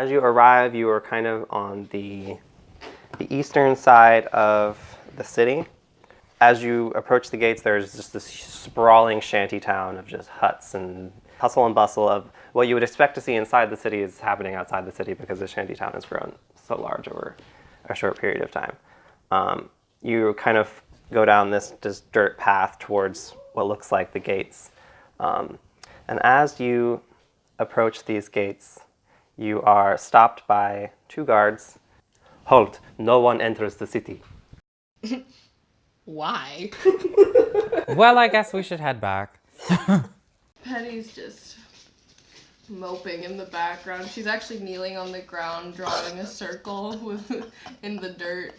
As you arrive, you are kind of on the eastern side of the city. As you approach the gates, there's just this sprawling shanty town of just huts and hustle and bustle of what you would expect to see inside the city is happening outside the city because the shanty town has grown so large over a short period of time. You kind of go down this dirt path towards what looks like the gates. And as you approach these gates, you are stopped by 2 guards. Halt, no one enters the city. Why? Well, I guess we should head back. Petti's just moping in the background. She's actually kneeling on the ground, drawing a circle in the dirt.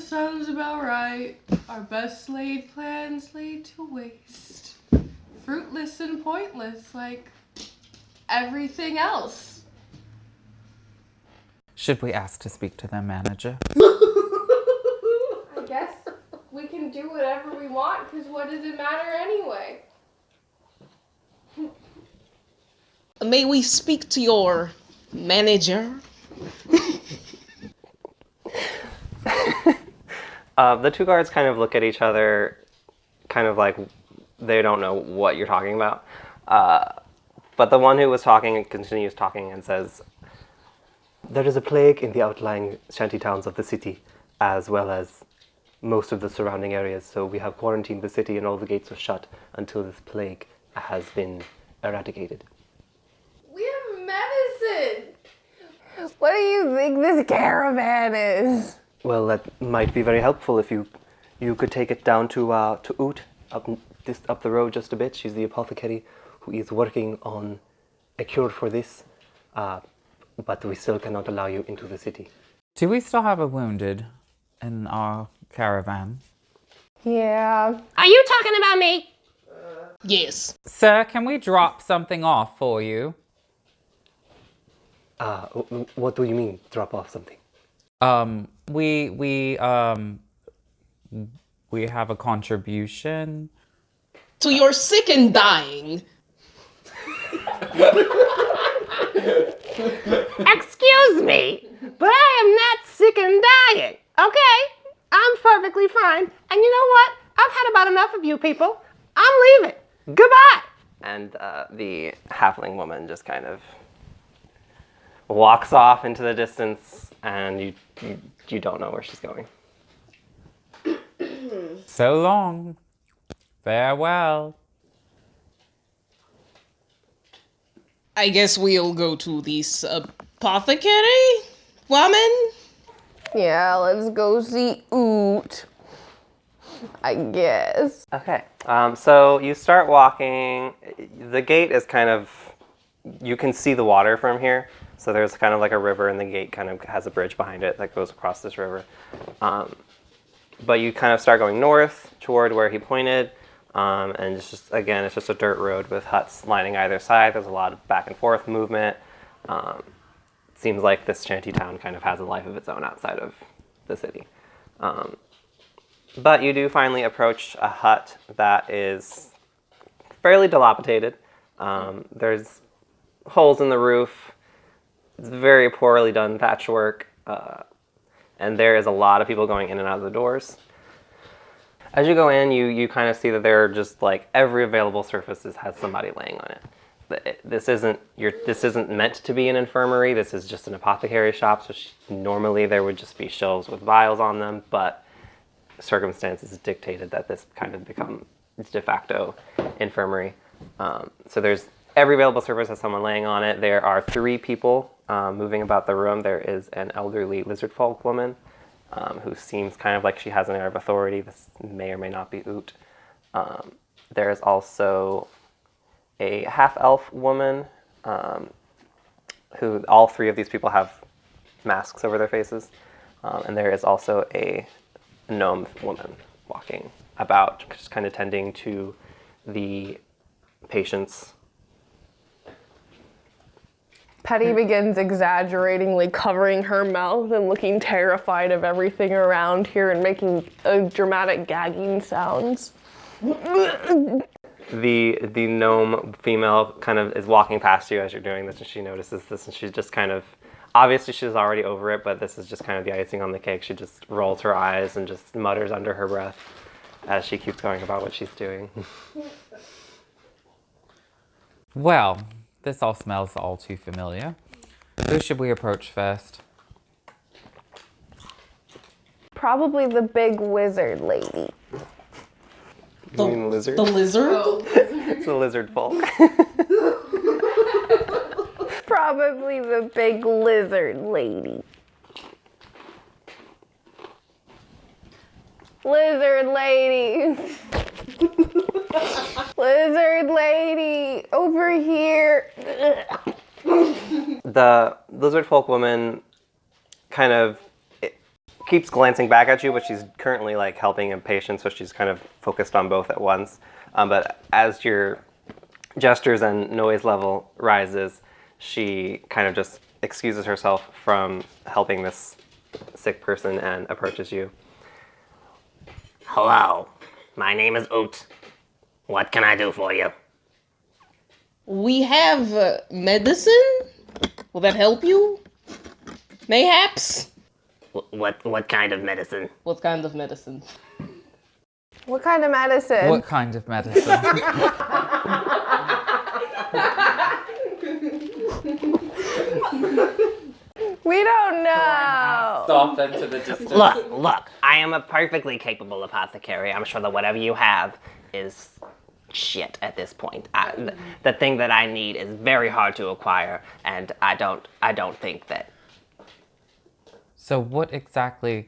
Sounds about right. Our best laid plans laid to waste. Fruitless and pointless, like everything else. Should we ask to speak to their manager? I guess we can do whatever we want, because what does it matter anyway? May we speak to your manager? The 2 guards kind of look at each other, kind of like they don't know what you're talking about. But the one who was talking continues talking and says, "There is a plague in the outlying shanty towns of the city, as well as most of the surrounding areas, so we have quarantined the city and all the gates are shut until this plague has been eradicated." We have medicine! What do you think this caravan is? Well, that might be very helpful if you could take it down to Oot, up the road just a bit. She's the apothecary who is working on a cure for this, but we still cannot allow you into the city. Do we still have a wounded in our caravan? Yeah. Are you talking about me? Yes. Sir, can we drop something off for you? What do you mean, drop off something? We have a contribution. To your sick and dying. Excuse me, but I am not sick and dying, okay? I'm perfectly fine. And you know what? I've had about enough of you people. I'm leaving. Goodbye. And the halfling woman just kind of walks off into the distance, and you don't know where she's going. So long. Farewell. I guess we'll go to this apothecary woman. Yeah, let's go see Oot, I guess. Okay, so you start walking. The gate is kind of, you can see the water from here. So there's kind of like a river, and the gate kind of has a bridge behind it that goes across this river. But you kind of start going north toward where he pointed. And it's just a dirt road with huts lining either side. There's a lot of back and forth movement. Seems like this shanty town kind of has a life of its own outside of the city. But you do finally approach a hut that is fairly dilapidated. There's holes in the roof. It's very poorly done patchwork. And there is a lot of people going in and out of the doors. As you go in, you kind of see that there are just like every available surface has somebody laying on it. This isn't meant to be an infirmary. This is just an apothecary shop. So normally there would just be shelves with vials on them, but circumstances dictated that this kind of become de facto infirmary. So there's every available surface has someone laying on it. There are 3 people moving about the room. There is an elderly lizard folk woman. Who seems kind of like she has an air of authority. This may or may not be Oot. There is also a half-elf woman who all 3 of these people have masks over their faces. And there is also a gnome woman walking about, just kind of tending to the patients. Petti begins exaggeratingly covering her mouth and looking terrified of everything around here and making dramatic gagging sounds. The gnome female kind of is walking past you as you're doing this, and she notices this, and she's just kind of, obviously she's already over it, but this is just kind of the icing on the cake. She just rolls her eyes and just mutters under her breath as she keeps going about what she's doing. Well, this all smells all too familiar. Who should we approach first? Probably the big wizard lady. You mean lizard? The lizard? Oh, It's a lizard folk. Probably the big lizard lady. Lizard lady. Lizard lady, over here. The lizard folk woman kind of keeps glancing back at you, but she's currently like helping a patient, so she's kind of focused on both at once. But as your gestures and noise level rises, she kind of just excuses herself from helping this sick person and approaches you. Hello, my name is Oot. What can I do for you? We have medicine? Will that help you? Mayhaps? What kind of medicine? What kind of medicine? What kind of medicine? What kind of medicine? We don't know. Stop into the distance. Look, I am a perfectly capable apothecary. I'm sure that whatever you have is shit at this point. The thing that I need is very hard to acquire, and I don't think that. So what exactly...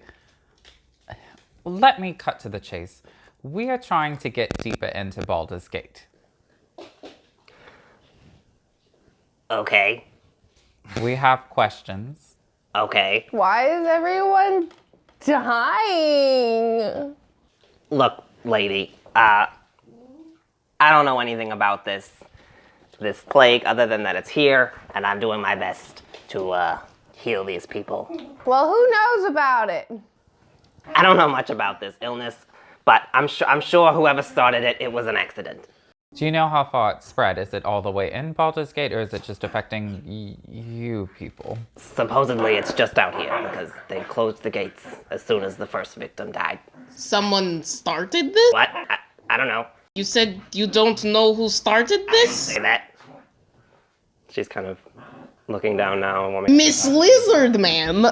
Let me cut to the chase. We are trying to get deeper into Baldur's Gate. Okay, We have questions. okay. Why is everyone dying? Look, lady, I don't know anything about this plague other than that it's here, and I'm doing my best to heal these people. Well, who knows about it? I don't know much about this illness, but I'm sure whoever started it, it was an accident. Do you know how far it's spread? Is it all the way in Baldur's Gate, or is it just affecting you people? Supposedly it's just out here because they closed the gates as soon as the first victim died. Someone started this? What? I don't know. You said you don't know who started this? Say that. She's kind of looking down now. And Miss Lizard, ma'am.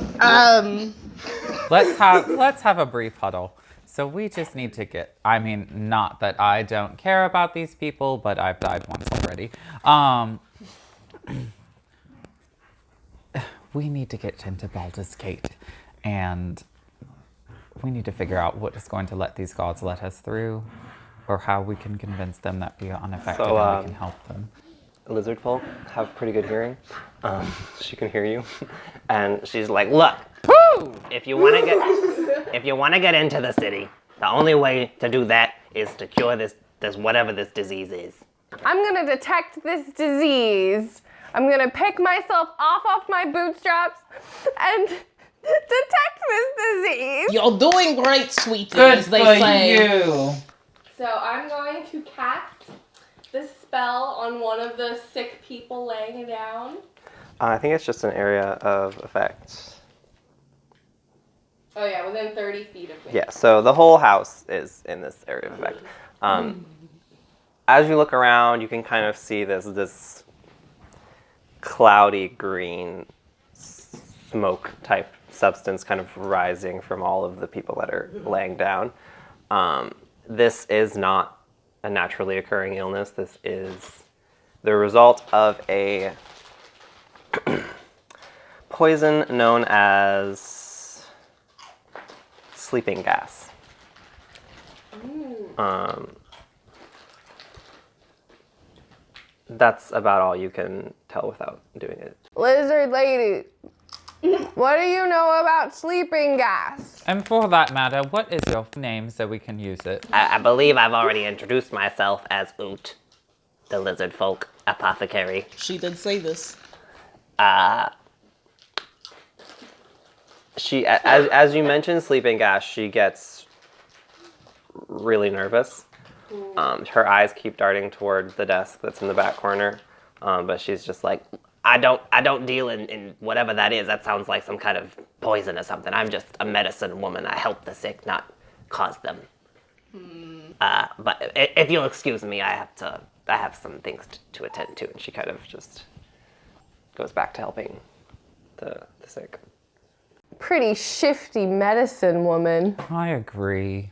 Let's have a brief huddle. So we just need to get, I mean, not that I don't care about these people, but I've died once already. We need to get into Baldur's Gate, and we need to figure out what is going to let these gods let us through, or how we can convince them that we are unaffected and we can help them. lizard folk have pretty good hearing. She can hear you, and she's like, "Look, If you want to get into the city, the only way to do that is to cure this whatever this disease is. I'm gonna detect this disease. I'm gonna pick myself off my bootstraps and detect this disease. You're doing great, sweetie, as they say. you! So I'm going to cast this spell on one of the sick people laying down. I think it's just an area of effect. Oh yeah, within 30 feet of me. Yeah, so the whole house is in this area of effect. As you look around, you can kind of see this cloudy green smoke type substance kind of rising from all of the people that are laying down. This is not a naturally occurring illness. This is the result of a poison known as sleeping gas. That's about all you can tell without doing it. Lizard lady, what do you know about sleeping gas? And for that matter, what is your name so we can use it? I believe I've already introduced myself as Oot, the lizard folk apothecary. She did say this. She, as you mentioned sleeping gas, she gets really nervous. Her eyes keep darting toward the desk that's in the back corner, but she's just like, I don't deal in whatever that is. That sounds like some kind of poison or something. I'm just a medicine woman. I help the sick, not cause them. But if you'll excuse me, I have some things to attend to. And she kind of just goes back to helping the sick. Pretty shifty medicine woman. I agree.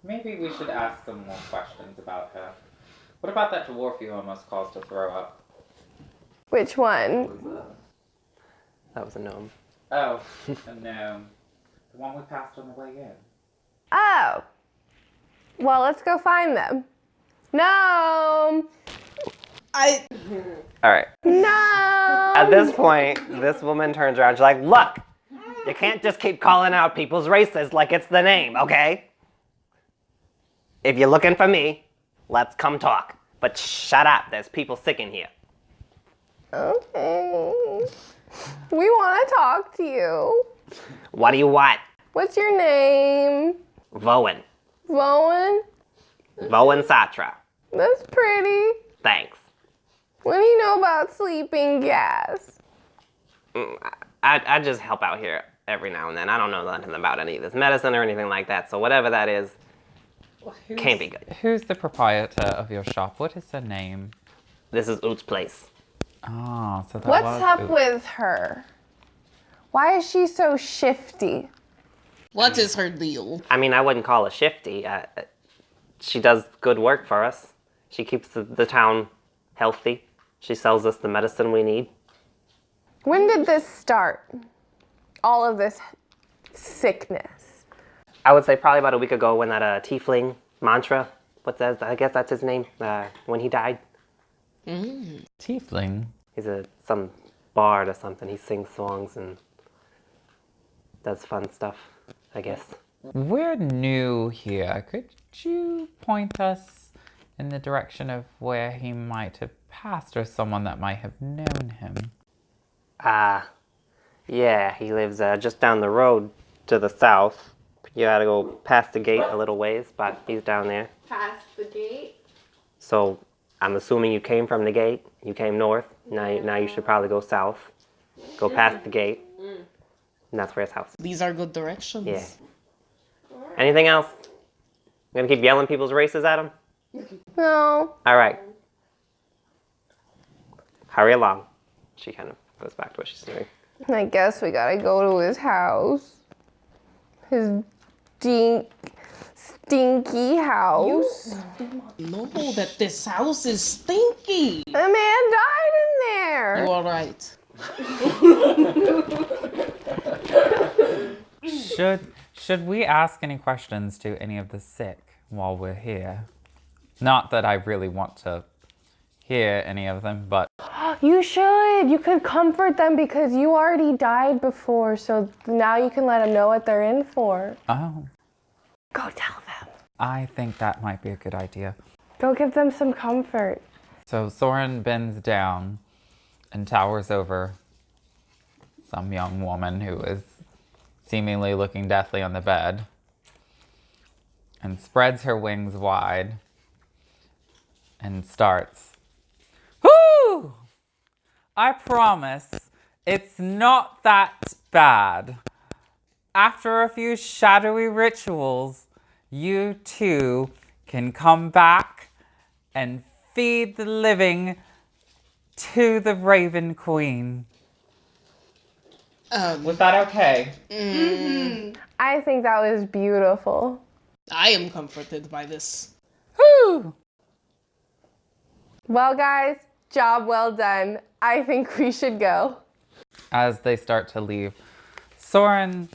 Maybe we should ask some more questions about her. What about that dwarf you almost caused to throw up? Which one? That was a gnome. Oh, a gnome. The one we passed on the way in. Oh. Well, let's go find them. No. All right. No. At this point, this woman turns around. She's like, look, you can't just keep calling out people's races like it's the name, okay? If you're looking for me, let's come talk. But shut up. There's people sick in here. Okay. We want to talk to you. What do you want? What's your name? Voen. Voen? Voen Satra. That's pretty. Thanks. What do you know about sleeping gas? I just help out here every now and then. I don't know nothing about any of this medicine or anything like that, so whatever that is, can't be good. Who's the proprietor of your shop? What is her name? This is Oot's place. Oh, so that What's was up Oot. with her? Why is she so shifty? What is her deal? I mean, I wouldn't call her shifty. She does good work for us. She keeps the town healthy. She sells us the medicine we need. When did this start? All of this sickness. I would say probably about a week ago when that tiefling mantra, I guess that's his name, when he died. Tiefling. He's some bard or something. He sings songs and does fun stuff, I guess. We're new here. Could you point us in the direction of where he might have passed or someone that might have known him? Yeah, he lives just down the road to the south. You gotta go past the gate a little ways, but he's down there. Past the gate? So I'm assuming you came from the gate. You came north. Now you should probably go south. Go past the gate. And that's where his house is. These are good directions. Yeah. Anything else? You gonna keep yelling people's races at him? No. All right. Hurry along. She kind of goes back to what she's doing. I guess we gotta go to his house. His stinky house. No, that this house is stinky. A man died in there. You are right. Should we ask any questions to any of the sick while we're here? Not that I really want to hear any of them, but You should. You could comfort them because you already died before, so now you can let them know what they're in for. oh, Go tell them. I think that might be a good idea. Go give them some comfort. So Sorin bends down and towers over some young woman who is seemingly looking deathly on the bed and spreads her wings wide and starts, "Whoo! I promise it's not that bad. After a few shadowy rituals, you too can come back and feed the living to the Raven Queen." Was that okay? I think that was beautiful. I am comforted by this. Whew! Well, guys, job well done. I think we should go. As they start to leave, Sorin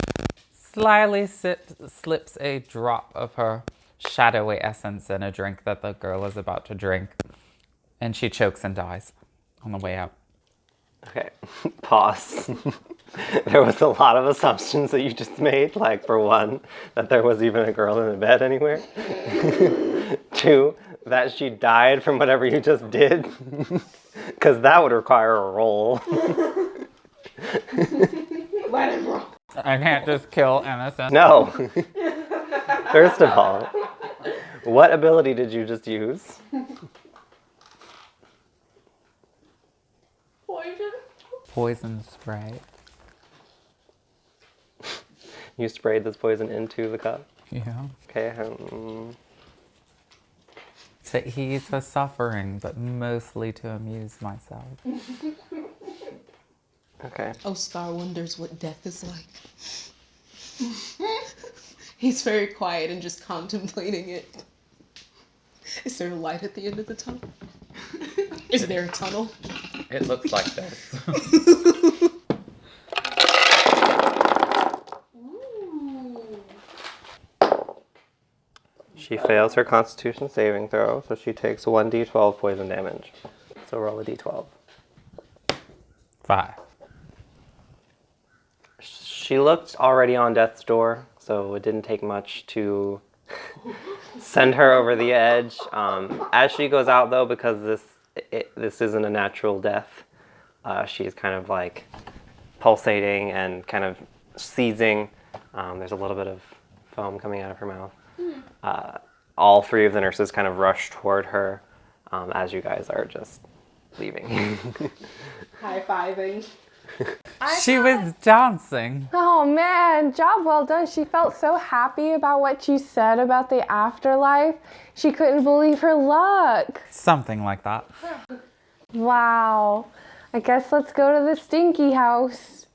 slyly slips a drop of her shadowy essence in a drink that the girl is about to drink, and she chokes and dies on the way out. Okay, pause. There was a lot of assumptions that you just made. Like, for one, that there was even a girl in the bed anywhere. Two, that she died from whatever you just did. Because that would require a roll. I can't just kill innocent. No. First of all, what ability did you just use? Poison. Poison spray. You sprayed this poison into the cup? Yeah. Okay. To ease the suffering, but mostly to amuse myself. Okay. Oskar wonders what death is like. He's very quiet and just contemplating it. Is there a light at the end of the tunnel? Is there a tunnel? It looks like this. She fails her Constitution saving throw, so she takes 1d12 poison damage. So roll a d12. 5. She looked already on death's door, so it didn't take much to send her over the edge. As she goes out, though, because this isn't a natural death, she's kind of like pulsating and kind of seizing. There's a little bit of foam coming out of her mouth. All three of the nurses kind of rush toward her as you guys are just leaving. High-fiving. She was dancing. Oh man, job well done. She felt so happy about what you said about the afterlife. She couldn't believe her luck. Something like that. Wow. I guess let's go to the stinky house.